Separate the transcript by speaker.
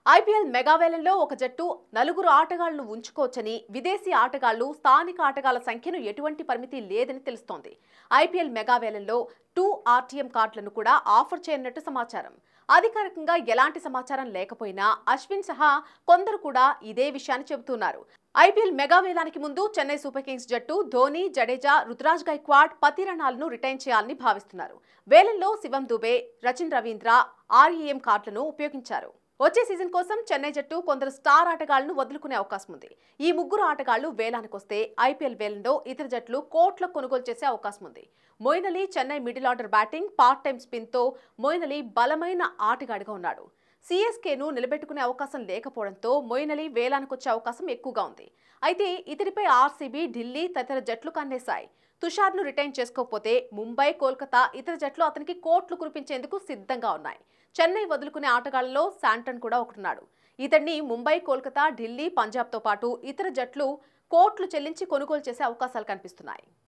Speaker 1: IPL మెగావేలంలో ఒక జట్టు నలుగురు ఆటగాళ్లను ఉంచుకోవచ్చని, విదేశీ ఆటగాళ్లు స్థానిక ఆటగాళ్ల సంఖ్యను ఎటువంటి పరిమితి లేదని తెలుస్తోంది. ఐపీఎల్ మెగావేలంలో 2 ఆర్టీఎం కార్డులను కూడా ఆఫర్ చేయనున్నట్టు సమాచారం. అధికారికంగా ఎలాంటి సమాచారం లేకపోయినా అశ్విన్ సహా కొందరు కూడా ఇదే విషయాన్ని చెబుతున్నారు. ఐపీఎల్ మెగావేలానికి ముందు చెన్నై సూపర్ కింగ్స్ జట్టు ధోని, జడేజా, రుతురాజ్ గైక్వాడ్, పతిరణాలను రిటైన్ చేయాలని భావిస్తున్నారు. వేలంలో శివం దుబే, రచిన్ రవీంద్ర ఆర్ఈఎం కార్డులను ఉపయోగించారు. వచ్చే సీజన్ కోసం చెన్నై జట్టు కొందరు స్టార్ ఆటగాళ్లను వదులుకునే అవకాశం ఉంది. ఈ ముగ్గురు ఆటగాళ్లు వేలానికొస్తే ఐపీఎల్ వేలంలో ఇతర జట్లు కోట్ల కొనుగోలు చేసే అవకాశం ఉంది. Moeen Ali Chennai middle order batting, part time స్పిన్తో మొయిన్ అలీ బలమైన ఆటగాడిగా ఉన్నాడు. సిఎస్కేను నిలబెట్టుకునే అవకాశం లేకపోవడంతో మొయిన్ అలీ వేలానికొచ్చే అవకాశం ఎక్కువగా ఉంది. అయితే ఇతడిపై ఆర్సీబీ, ఢిల్లీ తదితర జట్లు కన్నేశాయి. తుషార్ను రిటైన్ చేసుకోకపోతే ముంబై, కోల్కతా ఇతర జట్లు అతనికి కోట్లు కురిపించేందుకు సిద్ధంగా ఉన్నాయి. చెన్నై వదులుకునే ఆటగాళ్లలో శాంటన్ కూడా ఒకటున్నాడు. ఇతడిని ముంబై, కోల్కతా, ఢిల్లీ, పంజాబ్తో పాటు ఇతర జట్లు కోట్లు చెల్లించి కొనుగోలు చేసే అవకాశాలు కనిపిస్తున్నాయి.